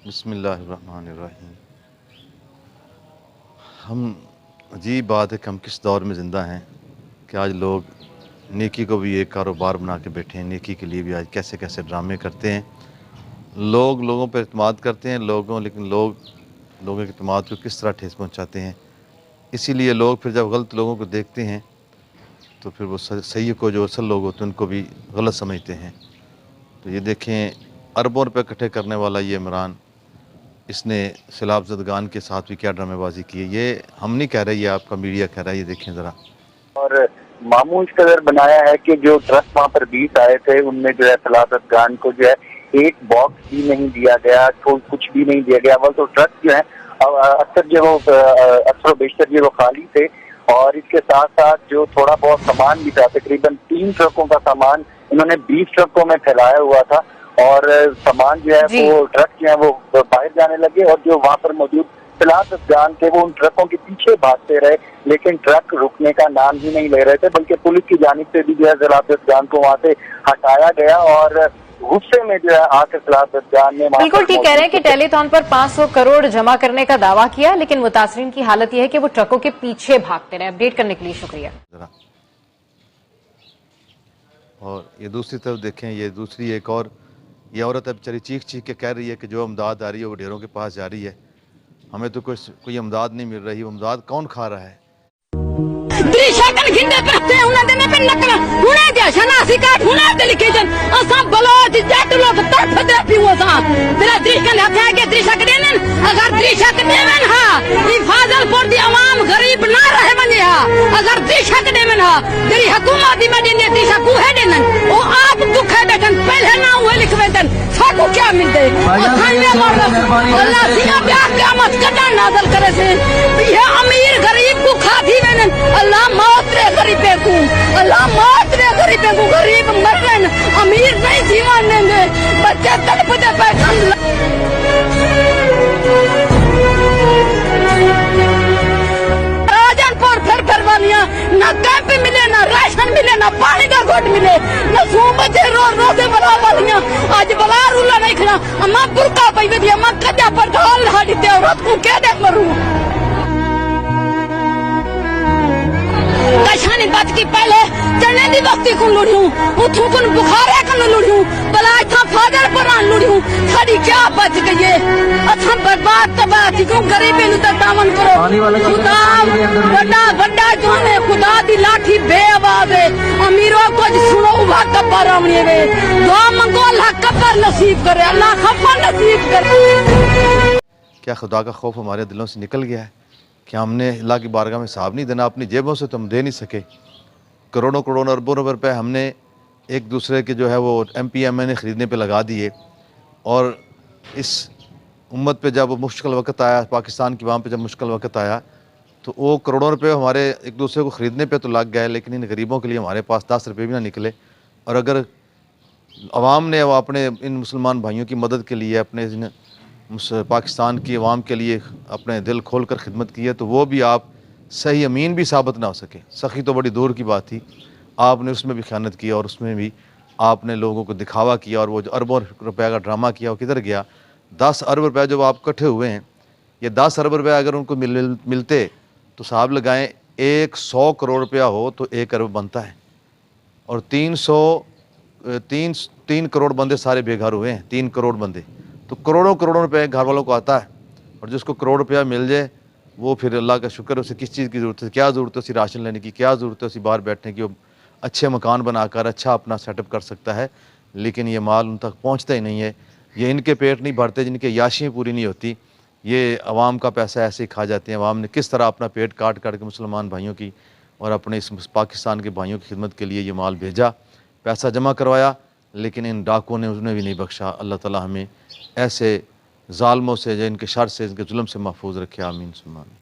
बिस्मिल्लाहिर्रहमानिर्रहीम। हम अजीब बात है कि हम किस दौर में ज़िंदा हैं कि आज लोग नेकी को भी एक कारोबार बना के बैठे हैं। नेकी के लिए भी आज कैसे कैसे ड्रामे करते हैं। लोग लोगों पर एतमाद करते हैं लेकिन लोग लोगों के एतमाद को किस तरह ठेस पहुँचाते हैं। इसीलिए लोग फिर जब गलत लोगों को देखते हैं तो फिर वो सही को जो असल लोग होते हैं उनको भी गलत समझते हैं। तो ये देखें, अरबों रुपये इकट्ठे करने वाला ये इमरान, इसने सैलाब ज़दगान के साथ भी क्या ड्रामेबाजी की है। ये हम नहीं कह रहे, ये आपका मीडिया कह रहा है। ये देखें ज़रा। और मामूल इस कदर बनाया है कि जो ट्रक वहाँ पर 20 आए थे उनमें जो है सैलाब ज़दगान को जो है एक बॉक्स भी नहीं दिया गया, तो कुछ भी नहीं दिया गया। अव्वल तो ट्रक जो है अक्सर जो वो अक्सर बेशतर जो वो खाली थे, और इसके साथ साथ जो थोड़ा बहुत सामान भी था, तकरीबन 3 ट्रकों का सामान इन्होंने 20 ट्रकों में फैलाया हुआ था। और सामान जो है वो ट्रक जो है वो बाहर जाने लगे, और जो वहाँ पर मौजूद सैलाब ज़दगान थे वो उन ट्रकों के पीछे भागते रहे, लेकिन ट्रक रुकने का नाम ही नहीं ले रहे थे। बल्कि पुलिस की जानिब से भी जो है सैलाब ज़दगान को वहाँ से हटाया गया, और गुस्से में जो है आकर सैलाब ज़दगान ने बिल्कुल ठीक कह रहे हैं कि टेलीथॉन पर 500 करोड़ जमा करने का दावा किया, लेकिन मुतासरीन की हालत यह है कि वो ट्रकों के पीछे भागते रहे। अपडेट करने के लिए शुक्रिया। और ये दूसरी तरफ देखें, ये दूसरी एक और ये औरत अब बेचारी चीख चीख के कह रही है कि जो अमदाद आ रही है वो ढेरों के पास जा रही है, हमें तो कोई अमदाद नहीं मिल रही। वो अमदाद कौन खा रहा है? क्या मिलते अमीर गरीब को खाती अल्लाह मौत रे गरीबे को, अल्लाह मौत रे गरीबे को। गरीब मर रहे, अमीर नहीं जीवन देंगे, बच्चे तड़पते पैसा। फिर वालियां ना कैंप मिले, ना राशन मिले, ना पानी का घोट मिले, ना सो बचे रो से बला वालियां आज बला रूला नहीं खड़ा। अम्मा बुरका पई वे अम्मा कजा पर ढाल हाड़ी ते औरत को क्या दे मरू। कशानी बात की पहले चने दी वक्ती को लुड़ियूं, उठू कुन बुखारे कन लुड़ियूं, बला था फादर पर लुड़ियूं। साडी क्या बच गई है? अथा बर्बाद तबाह थी क्यों? गरीबी नु दामन करो। खुदा बड़ा बड़ा जोने खुदा दी लाठी बेआवाज है। अमीरों को सुनो उबा कब्र आवणी वे, दुआ मंगो अल्लाह कब्र नसीब करे, अल्लाह खफा नसीब करे। क्या खुदा का खौफ हमारे दिलों से निकल गया है कि हमने अल्लाह की बारगाह में हिसाब नहीं देना? अपनी जेबों से तो हम दे नहीं सके। करोड़ों करोड़ों अरबों रुपए हमने एक दूसरे के जो है वो MP MNA ख़रीदने पे लगा दिए, और इस उम्मत पे जब मुश्किल वक्त आया, पाकिस्तान की वहाँ पे जब मुश्किल वक्त आया, तो वो करोड़ों रुपए हमारे एक दूसरे को ख़रीदने पे तो लग गए, लेकिन इन गरीबों के लिए हमारे पास 10 रुपये भी ना निकले। और अगर अवाम ने वो अपने इन मुसलमान भाइयों की मदद के लिए, अपने पाकिस्तान की अवाम के लिए अपने दिल खोल कर खिदमत की है, तो वो भी आप सही अमीन भी साबित ना हो सके। सखी तो बड़ी दूर की बात थी, आपने उसमें भी ख़यानत किया, और उसमें भी आपने लोगों को दिखावा किया, और वो जो अरबों रुपये का ड्रामा किया वो किधर गया? 10 अरब रुपये जब आप इकट्ठे हुए हैं, ये 10 अरब रुपये अगर उनको मिलते तो साहब लगाएं 100 करोड़ रुपया हो तो 1 अरब बनता है, और 3 करोड़ बंदे सारे बेघर हुए हैं। 3 करोड़ बंदे तो करोड़ों करोड़ों रुपए घर वालों को आता है, और जिसको करोड़ रुपया मिल जाए वो फिर अल्लाह का शुक्र है। उसे किस चीज़ की ज़रूरत है? क्या ज़रूरत है उसी राशन लेने की? क्या ज़रूरत है उसी बाहर बैठने की? वो अच्छे मकान बनाकर अच्छा अपना सेटअप कर सकता है, लेकिन ये माल उन तक पहुँचता ही नहीं है। ये इनके पेट नहीं भरते, जिनके याशियाँ पूरी नहीं होती, ये अवाम का पैसा ऐसे ही खा जाते हैं। अवाम ने किस तरह अपना पेट काट काट के मुसलमान भाइयों की और अपने इस पाकिस्तान के भाइयों की खिदमत के लिए ये माल भेजा, पैसा जमा करवाया, लेकिन इन डाकुओं ने उसने भी नहीं बख्शा। अल्लाह ताला हमें ऐसे ज़ालिमों से, इनके शर से, इनके जुल्म से महफूज रखे। आमीन सुम्मा आमीन।